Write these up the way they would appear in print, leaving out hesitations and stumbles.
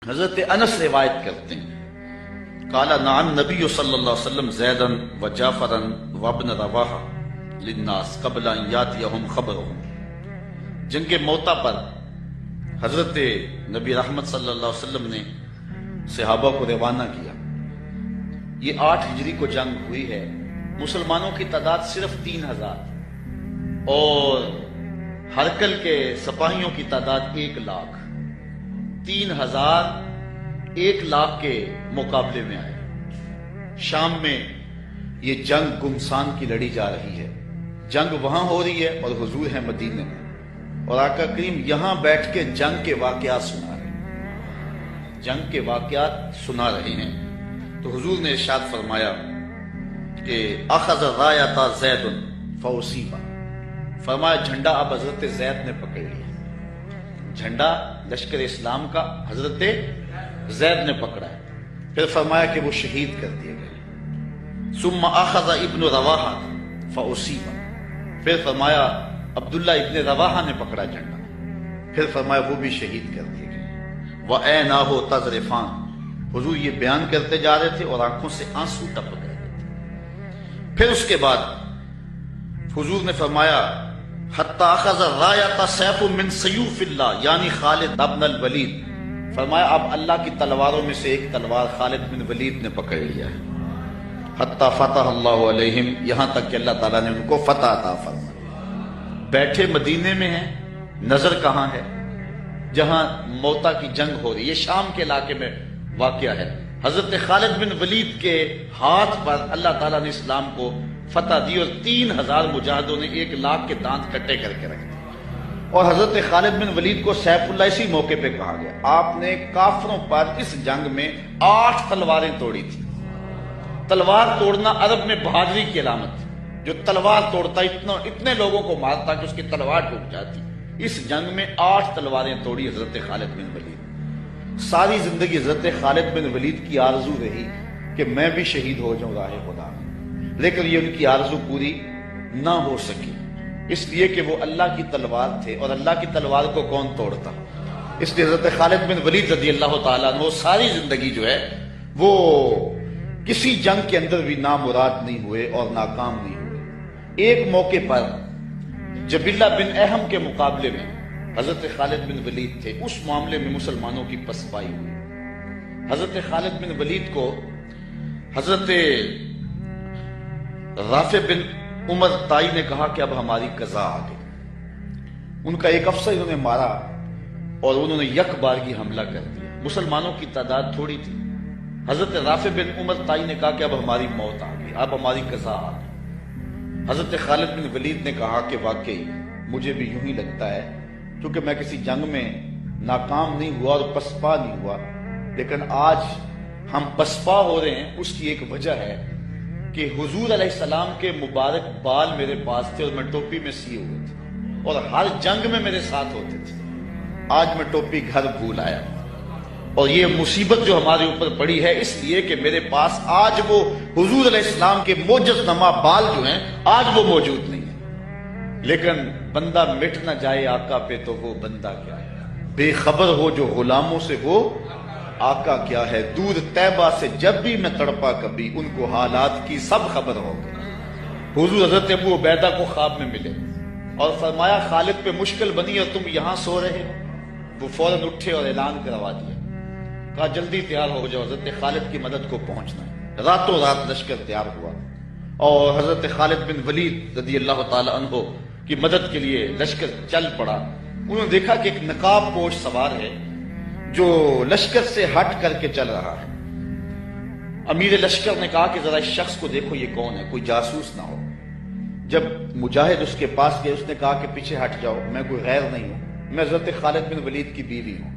حضرت انس روایت کرتے ہیں قال نعم نبی صلی اللہ علیہ وسلم زیدا و جعفرا و ابن رواحہ للناس قبل ان یاتیہم خبرہم۔ جنگ موتا پر حضرت نبی رحمت صلی اللہ علیہ وسلم نے صحابہ کو روانہ کیا۔ یہ 8 ہجری کو جنگ ہوئی ہے۔ مسلمانوں کی تعداد صرف 3000 اور ہرکل کے سپاہیوں کی تعداد 1 لاکھ۔ 3000 1 لاکھ کے مقابلے میں آئے۔ شام میں یہ جنگ گمسان کی لڑی جا رہی ہے۔ جنگ وہاں ہو رہی ہے اور حضور ہے مدینے میں، اور آقا کریم یہاں بیٹھ کے جنگ کے واقعات سنا رہے ہیں، جنگ کے واقعات سنا رہے ہیں۔ تو حضور نے ارشاد فرمایا کہ اخذ رایۃ زید فاصیب، فرمایا جھنڈا اب حضرت زید نے پکڑ لیا۔ جھنڈا لشکر اسلام کا حضرت زید نے پکڑا ہے۔ پھر فرمایا کہ وہ شہید کر دیے گئے۔ ثم اخذ ابن رواحہ فاصیب، پھر فرمایا عبداللہ ابن رواحہ نے پکڑا جھنڈا، پھر فرمایا وہ بھی شہید کر دیے گئے۔ وعیناہ تذرفان، حضور یہ بیان کرتے جا رہے تھے اور آنکھوں سے آنسو ٹپک رہے تھے۔ پھر اس کے بعد حضور نے فرمایا حتی اخذ رایۃ سیف من سیوف اللہ، یعنی خالد ابن الولید، فرمایا اب اللہ کی تلواروں میں سے ایک تلوار خالد بن ولید نے پکڑ لیا ہے۔ حتی فتح اللہ علیہم، یہاں تک کہ اللہ تعالیٰ نے ان کو فتح عطا فرمایا۔ بیٹھے مدینے میں ہیں، نظر کہاں ہے؟ جہاں موتا کی جنگ ہو رہی ہے، شام کے علاقے میں واقعہ ہے۔ حضرت خالد بن ولید کے ہاتھ پر اللہ تعالیٰ نے اسلام کو فتح دی، اور 3000 مجاہدوں نے 1 لاکھ کے دانت کٹے کر کے رکھ دیے۔ اور حضرت خالد بن ولید کو سیف اللہ اسی موقع پہ کہا گیا۔ آپ نے کافروں پر اس جنگ میں 8 تلواریں توڑی تھی۔ تلوار توڑنا عرب میں بہادری کی علامت تھی۔ جو تلوار توڑتا اتنے لوگوں کو مارتا کہ اس کی تلوار ٹوٹ جاتی۔ اس جنگ میں 8 تلواریں توڑی حضرت خالد بن ولید۔ ساری زندگی حضرت خالد بن ولید کی آرزو رہی کہ میں بھی شہید ہو جاؤں راہ خدا میں، لیکن یہ ان کی آرزو پوری نہ ہو سکی، اس لیے کہ وہ اللہ کی تلوار تھے، اور اللہ کی تلوار کو کون توڑتا؟ اس لیے حضرت خالد بن ولید رضی اللہ تعالیٰ عنہ ساری زندگی جو ہے وہ کسی جنگ کے اندر بھی نامراد نہیں ہوئے اور ناکام نہیں ہوئے۔ ایک موقع پر جبیلہ بن احم کے مقابلے میں حضرت خالد بن ولید تھے، اس معاملے میں مسلمانوں کی پسپائی ہوئی۔ حضرت خالد بن ولید کو حضرت رافع بن عمر تائی نے کہا کہ اب ہماری قضا آ گئی۔ ان کا ایک افسر انہوں نے مارا اور انہوں نے یک بارگی حملہ کر دیا۔ مسلمانوں کی تعداد تھوڑی تھی۔ حضرت رافع بن عمر تائی نے کہا کہ اب ہماری موت آ گئی، اب ہماری قضا آ گئی۔ حضرت خالد بن ولید نے کہا کہ واقعی مجھے بھی یوں ہی لگتا ہے، کیونکہ میں کسی جنگ میں ناکام نہیں ہوا اور پسپا نہیں ہوا، لیکن آج ہم پسپا ہو رہے ہیں، اس کی ایک وجہ ہے کہ حضور علیہ السلام کے مبارک بال میرے پاس تھے اور میں ٹوپی میں سیے ہوئے تھے، اور ہر جنگ میں میرے ساتھ ہوتے تھے۔ آج میں ٹوپی گھر بھول آیا، اور یہ مصیبت جو ہمارے اوپر پڑی ہے اس لیے کہ میرے پاس آج وہ حضور علیہ السلام کے معجز نما بال جو ہیں آج وہ موجود نہیں ہیں۔ لیکن بندہ مٹ نہ جائے آقا پہ تو وہ بندہ کیا ہے؟ بے خبر ہو جو غلاموں سے وہ آقا کیا ہے؟ دور طیبہ سے جب بھی میں تڑپا کبھی، ان کو حالات کی سب خبر ہو گئی۔ حضور حضرت ابو عبیدہ کو خواب میں ملے اور فرمایا خالد پہ مشکل بنی اور تم یہاں سو رہے ہو۔ وہ فوراً اٹھے اور اعلان کروا دیا، کہا جلدی تیار ہو جاؤ، حضرت خالد کی مدد کو پہنچنا ہے۔ راتوں رات لشکر تیار ہوا اور حضرت خالد بن ولید رضی اللہ تعالی عنہ کی مدد کے لیے لشکر چل پڑا۔ انہوں نے دیکھا کہ ایک نقاب پوش سوار ہے جو لشکر سے ہٹ کر کے چل رہا ہے۔ امیر لشکر نے کہا کہ ذرا اس شخص کو دیکھو، یہ کون ہے، کوئی جاسوس نہ ہو۔ جب مجاہد اس کے پاس گئے، اس نے کہا کہ پیچھے ہٹ جاؤ، میں کوئی غیر نہیں ہوں، میں حضرت خالد بن ولید کی بیوی ہوں۔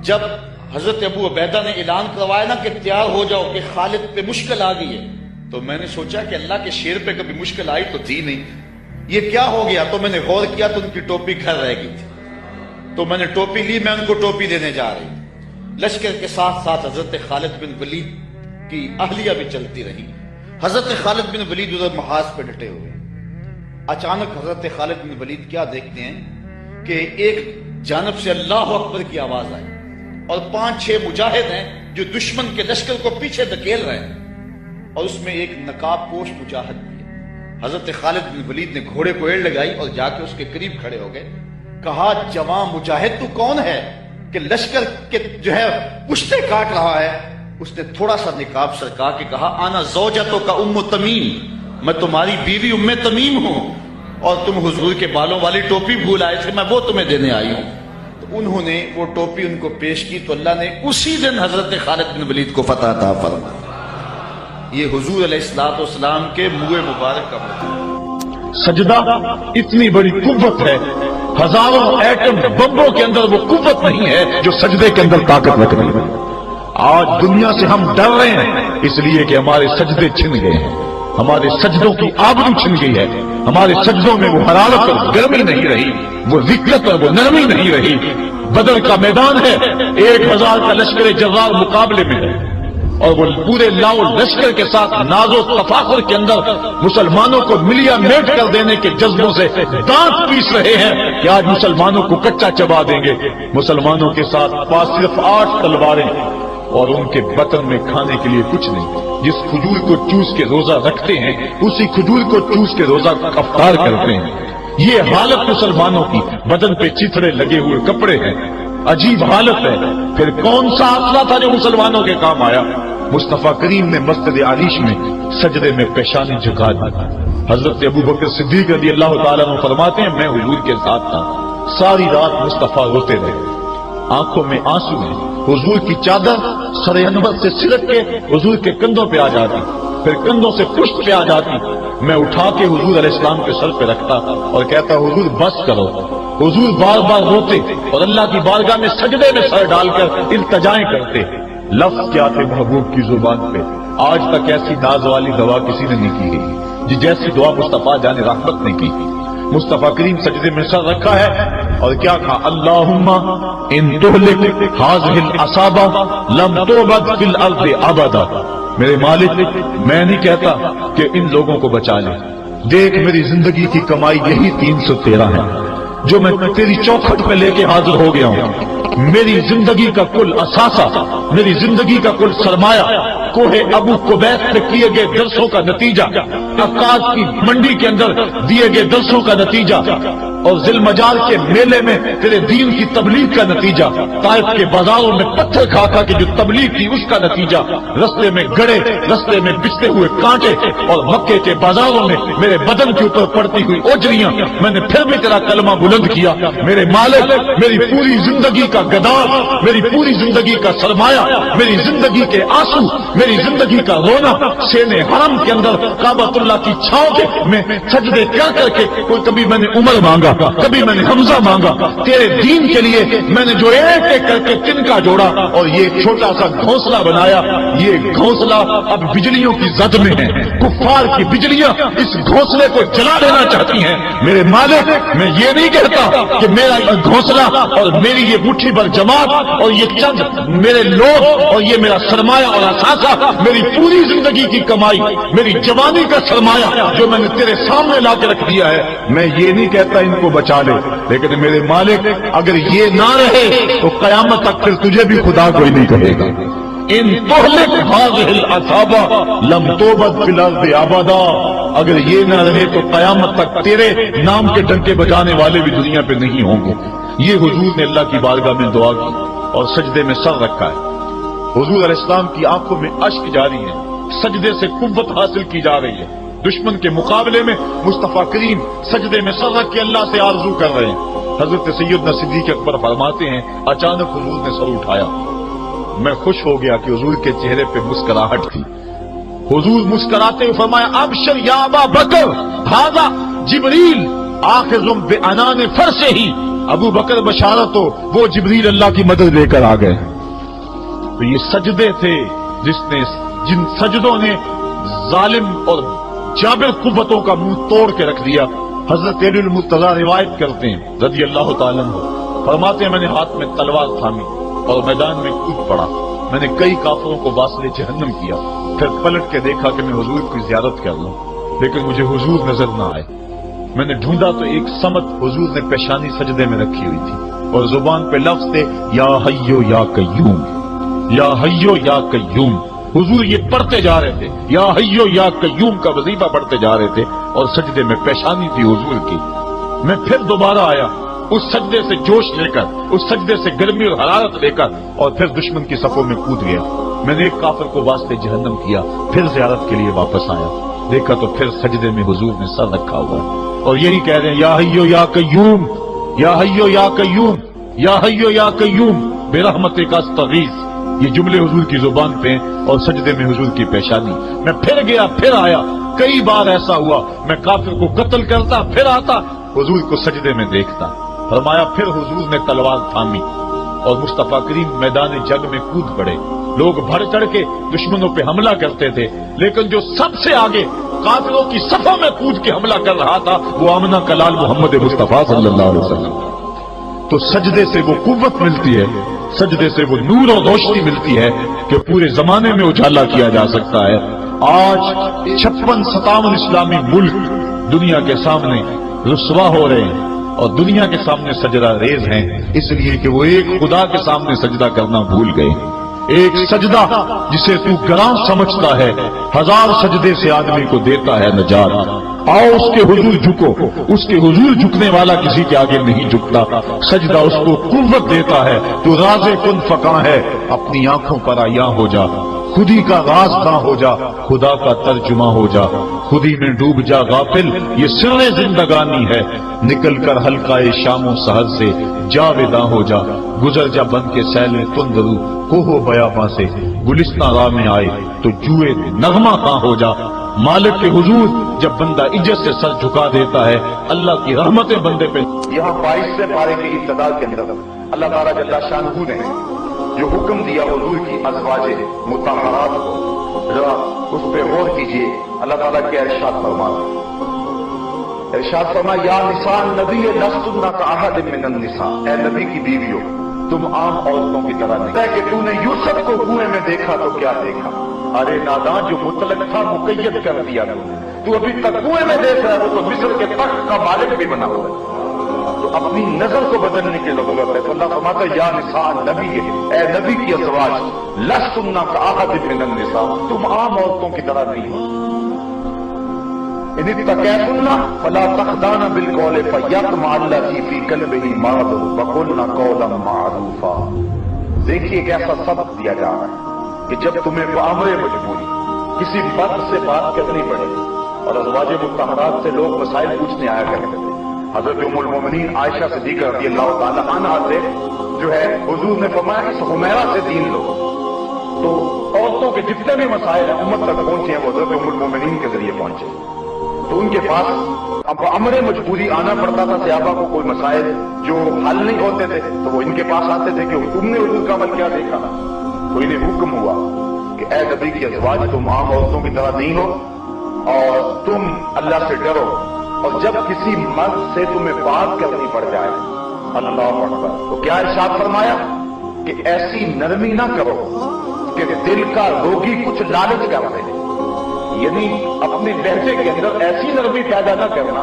جب حضرت ابو عبیدہ نے اعلان کروایا نا کہ تیار ہو جاؤ کہ خالد پہ مشکل آ گئی ہے، تو میں نے سوچا کہ اللہ کے شیر پہ کبھی مشکل آئی تو تھی نہیں، یہ کیا ہو گیا؟ تو میں نے غور کیا تو ان کی ٹوپی گھر رہ گئی تھی، تو میں نے ٹوپی لی، میں ان کو ٹوپی دینے جا رہی تھی۔ لشکر کے ساتھ ساتھ حضرت خالد بن ولید کی اہلیہ بھی چلتی رہی۔ حضرت خالد بن ولید ادھر محاذ پہ ڈٹے ہوئے۔ اچانک حضرت خالد بن ولید کیا دیکھتے ہیں کہ ایک جانب سے اللہ اکبر کی آواز آئی، اور 5-6 مجاہد ہیں جو دشمن کے لشکر کو پیچھے دھکیل رہے ہیں، اور اس میں ایک نقاب پوش مجاہد بھی ہے۔ حضرت خالد بن ولید نے گھوڑے کو ایڑ لگائی اور جا کے اس کے قریب کھڑے ہو گئے، کہا جوان مجاہد تو کون ہے کہ لشکر کے جو ہے پشتے کاٹ رہا ہے؟ اس نے تھوڑا سا نقاب سرکا کے کہا آنا زوجتو کا ام تمیم، میں تمہاری بیوی ام تمیم ہوں، اور تم حضور کے بالوں والی ٹوپی بھول آئے تھے، میں وہ تمہیں دینے آئی ہوں۔ تو انہوں نے وہ ٹوپی ان کو پیش کی تو اللہ نے اسی دن حضرت خالد بن ولید کو فتح عطا فرمائی۔ یہ حضور علیہ الصلوۃ والسلام کے منہ مبارک کا مطلب۔ سجدہ اتنی بڑی قوت ہے، ہزاروں ایٹم بمبوں کے اندر وہ قوت نہیں ہے جو سجدے کے اندر طاقت رکھ رہی ہے۔ آج دنیا سے ہم ڈر رہے ہیں اس لیے کہ ہمارے سجدے چھن گئے ہیں، ہمارے سجدوں کی آبرو چھن گئی ہے، ہمارے سجدوں میں وہ حرارت اور گرمی نہیں رہی، وہ رقت اور وہ نرمی نہیں رہی۔ بدر کا میدان ہے، 1000 کا لشکر جرار مقابلے میں ہے، اور وہ پورے لاؤ لشکر کے ساتھ ناز و تفاخر کے اندر مسلمانوں کو ملیا میٹ کر دینے کے جذبوں سے دانت پیس رہے ہیں کہ آج مسلمانوں کو کچا چبا دیں گے۔ مسلمانوں کے ساتھ پاس صرف 8 تلواریں اور ان کے بطن میں کھانے کے لیے کچھ نہیں۔ جس کھجور کو چوس کے روزہ رکھتے ہیں اسی کھجور کو چوس کے روزہ افطار کرتے ہیں۔ یہ حالت مسلمانوں کی، بدن پہ چتھڑے لگے ہوئے کپڑے ہیں، عجیب حالت ہے۔ پھر کون سا آسرا تھا جو مسلمانوں کے کام آیا؟ مصطفیٰ کریم نے مسجد عریش میں سجدے میں پیشانی جھکا دی۔ حضرت ابو بکر صدیق رضی اللہ تعالیٰ عنہ فرماتے ہیں میں حضور کے ساتھ تھا، ساری رات مصطفیٰ روتے رہے، آنکھوں میں آنسو ہیں، حضور کی چادر سر انور سے سرک کے حضور کے کندھوں پہ آ جاتی، پھر کندھوں سے پشت پہ آ جاتی، میں اٹھا کے حضور علیہ السلام کے سر پہ رکھتا اور کہتا حضور بس کرو۔ حضور بار بار روتے اور اللہ کی بارگاہ میں سجدے میں سر ڈال کر التجائیں کرتے۔ لفظ کیا تھے محبوب کی زبان پہ؟ آج تک ایسی ناز والی دعا کسی نے نہیں کی ہے جیسی دعا مصطفیٰ جان رحمت نے کی۔ مصطفیٰ کریم سجدے میں سر رکھا ہے اور کیا کہا؟ اللہم ان تہلک ہذہ العصابہ لم تعبد فی الارض ابدا۔ میرے مالک میں نہیں کہتا کہ ان لوگوں کو بچا لے، دیکھ میری زندگی کی کمائی یہی 313 ہے جو میں تیری چوکھٹ پہ لے کے حاضر ہو گیا ہوں۔ میری زندگی کا کل اثاثہ، میری زندگی کا کل سرمایہ کوہ ابو قبیس پہ کیے گئے درسوں کا نتیجہ، عکاظ کی منڈی کے اندر دیے گئے درسوں کا نتیجہ، اور ذی المجال کے میلے میں تیرے دین کی تبلیغ کا نتیجہ، طائف کے بازاروں میں پتھر کھا کھا کے جو تبلیغ تھی اس کا نتیجہ، رستے میں گڑے، رستے میں بچتے ہوئے کانٹے، اور مکے کے بازاروں میں میرے بدن کے اوپر پڑتی ہوئی اوجریاں، میں نے پھر بھی تیرا کلمہ بلند کیا۔ میرے مالک میری پوری زندگی کا گدار، میری پوری زندگی کا سرمایہ، میری زندگی کے آنسو، میری زندگی کا رونا سینے حرم کے اندر کعبۃ اللہ کی چھاؤں کے میں سجدے کر کے، کوئی کبھی میں نے عمر مانگا، کبھی میں نے حمزہ مانگا، تیرے دین کے لیے میں نے جو ایک ایک کر کے تنکا جوڑا اور یہ چھوٹا سا گھونسلہ بنایا۔ یہ گھونسلہ اب بجلیوں کی زد میں ہے، کفار کی بجلیاں اس گھونسلے کو جلا دینا چاہتی ہیں۔ میرے مالک میں یہ نہیں کہتا کہ میرا یہ گھونسلہ اور میری یہ مٹھی بھر جماعت اور یہ چند میرے لوگ اور یہ میرا سرمایہ اور اثاثہ، میری پوری زندگی کی کمائی، میری جوانی کا سرمایہ جو میں نے تیرے سامنے لا کے رکھ دیا ہے، میں یہ نہیں کہتا ان کو بچا لے، لیکن میرے مالک اگر یہ نہ رہے تو قیامت تک پھر تجھے بھی خدا کوئی نہیں کہے گا۔ ان تہلک ہذہ العصابہ لم تعبد فی الارض ابدا، اگر یہ نہ رہے تو قیامت تک تیرے نام کے ڈنکے بجانے والے بھی دنیا پہ نہیں ہوں گے۔ یہ حضور نے اللہ کی بارگاہ میں دعا کی اور سجدے میں سر رکھا ہے۔ حضور علیہ السلام کی آنکھوں میں اشک جاری ہے، سجدے سے قوت حاصل کی جا رہی ہے۔ دشمن کے مقابلے میں مصطفیٰ کریم سجدے میں سر رکھ کے اللہ سے آرزو کر رہے ہیں۔ حضرت سیدنا صدیق اکبر فرماتے ہیں اچانک حضور نے سر اٹھایا، میں خوش ہو گیا کہ حضور کے چہرے پہ مسکراہٹ تھی۔ حضور مسکراتے ہوئے فرمایا ابشر یا ابا بکر ھذا جبریل آخذ بعنان فرسہ، ابو بکر بشارت ہو، وہ جبریل اللہ کی مدد لے کر آ گئے۔ تو یہ سجدے تھے جن سجدوں نے ظالم اور جابر قوتوں کا منہ توڑ کے رکھ دیا۔ حضرت علی المرتضیٰ روایت کرتے ہیں رضی اللہ تعالیٰ عنہ، فرماتے ہیں میں نے ہاتھ میں تلوار تھامی اور میدان میں کود پڑا، میں نے کئی کافروں کو واصل جہنم کیا، پھر پلٹ کے دیکھا کہ میں حضور کی زیارت کر لوں، لیکن مجھے حضور نظر نہ آئے۔ میں نے ڈھونڈا تو ایک سمت حضور نے پیشانی سجدے میں رکھی ہوئی تھی، اور زبان پہ لفظ تھے یا حیو یا قیوم، یا حیو یا قیوم۔ حضور یہ پڑھتے جا رہے تھے، یا حیو یا قیوم کا وظیفہ پڑھتے جا رہے تھے، اور سجدے میں پیشانی تھی حضور کی۔ میں پھر دوبارہ آیا، اس سجدے سے جوش لے کر، اس سجدے سے گرمی اور حرارت لے کر، اور پھر دشمن کی صفوں میں کود گیا۔ میں نے ایک کافر کو واسطے جہنم کیا، پھر زیارت کے لیے واپس آیا، دیکھا تو پھر سجدے میں حضور نے سر رکھا ہوا ہے، اور یہی کہہ رہے ہیں یا حیو یا قیوم، یا حیو یا قیوم، یا حیو یا قیوم برحمتک استغیث۔ یہ جملے حضور کی زبان پہ ہیں اور سجدے میں حضور کی پیشانی۔ میں پھر گیا، پھر آیا، کئی بار ایسا ہوا میں کافر کو قتل کرتا، پھر آتا، حضور کو سجدے میں دیکھتا۔ فرمایا پھر حضور نے تلوار تھامی اور مصطفیٰ کریم میدان جنگ میں کود پڑے۔ لوگ بڑھ چڑھ کے دشمنوں پہ حملہ کرتے تھے، لیکن جو سب سے آگے قاتلوں کی صفوں میں کود کے حملہ کر رہا تھا وہ آمنہ کا لال محمد مصطفیٰ صلی اللہ علیہ وسلم۔ تو سجدے سے وہ قوت ملتی ہے، سجدے سے وہ نور اور روشنی ملتی ہے کہ پورے زمانے میں اجالا کیا جا سکتا ہے۔ آج 56-57 اسلامی ملک دنیا کے سامنے رسوا ہو رہے ہیں اور دنیا کے سامنے سجدہ ریز ہیں، اس لیے کہ وہ ایک خدا کے سامنے سجدہ کرنا بھول گئے۔ ایک سجدہ جسے تو گراں سمجھتا ہے 1000 سجدے سے آدمی کو دیتا ہے نجات۔ آؤ اس کے حضور جھکو، اس کے حضور جھکنے والا کسی کے آگے نہیں جھکتا۔ سجدہ اس کو قوت دیتا ہے، تو راز کن فقاں ہے، اپنی آنکھوں پر عیاں ہو جا، خودی کا راز داں ہو جا، خدا کا ترجمہ ہو جا، خودی میں ڈوب جا غافل، یہ سر زندگانی ہے، نکل کر حلقہ شام و سحر سے جاویداں ہو جا، گزر جا بن کے سیل تندرو کوہ بیاباں سے، گلستان راہ میں آئے تو جوئے نغمہ کہاں ہو جا۔ مالک کے حضور جب بندہ عزت سے سر جھکا دیتا ہے، اللہ کی رحمتیں بندے پہ۔ یہاں 22 پارے کی ابتدا کے اندر اللہ تعالیٰ جل شانہ نے جو حکم دیا حضور کی ازواج مطہرات کو، ذرا اس پہ غور کیجئے۔ اللہ تعالیٰ کے ارشاد فرما یا نساء النبی لستن کاحد من النساء، اے نبی کی بیویوں تم عام عورتوں کی طرح نہیں کہ تو نے یوسف کو کنویں میں دیکھا تو کیا دیکھا، ارے نادان جو مطلق تھا مقید کر دیا تو ابھی تک کنویں میں دیکھ رہا ہے، وہ تو مصر کے تخت کا مالک بھی بنا ہوا ہے، تو اپنی نظر کو بدلنے کی ضرورت ہے۔ تو اللہ فرماتا ہے یا نساء النبی، اے نبی کی ازواج لستن کاحد من النساء، تم عام عورتوں کی طرح نہیں ہو۔ ان اتقیتن فلا تخضعن بالقول فیطمع الذی فی قلبہ مرض وقلن قولا معروفا۔ دیکھیے ایک ایسا سبق دیا جا رہا ہے کہ جب تمہیں بامر مجبوری کسی مرد سے بات کرنی پڑے، اور ازواج مطہرات سے لوگ مسائل پوچھنے آیا کرتے تھے، حضرت ام المومنین عائشہ صدیقہ رضی اللہ تعالی عنہا سے جو ہے حضور نے فرمایا اس حمیرہ سے دین لو، تو عورتوں کے جتنے بھی مسائل ہیں امت تک پہنچے ہیں وہ حضرت ام المومنین کے ذریعے پہنچے، تو ان کے پاس اب امر مجبوری آنا پڑتا تھا۔ صحابہ کو کوئی مسائل جو حل نہیں ہوتے تھے تو وہ ان کے پاس آتے تھے کہ تم نے حضور کا عمل کیا دیکھا، تو انہیں حکم ہوا کہ اے نبی کی ازواج تم عام عورتوں کی طرح نہیں ہو اور تم اللہ سے ڈرو، اور جب کسی مرد سے تمہیں بات کرنی پڑ جائے اللہ اکبر تو کیا ارشاد فرمایا کہ ایسی نرمی نہ کرو کہ دل کا روگی کچھ لالچ کر دے، یعنی اپنے لہجے کے اندر ایسی نرمی پیدا نہ کرنا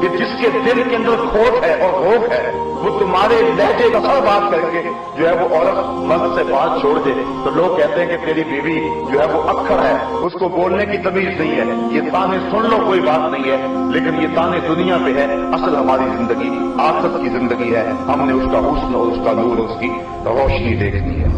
کہ جس کے دل کے اندر کھوٹ ہے اور روگ ہے وہ تمہارے لہجے کا سر بات کر کے جو ہے وہ عورت مرد سے بات چھوڑ دے، تو لوگ کہتے ہیں کہ تیری بیوی جو ہے وہ اکھڑ ہے، اس کو بولنے کی تمیز نہیں ہے، یہ تانے سن لو کوئی بات نہیں ہے، لیکن یہ تانے دنیا پہ ہے، اصل ہماری زندگی آخرت کی زندگی ہے، ہم نے اس کا حسن اور اس کا نور اور اس کی روشنی دیکھنی ہے۔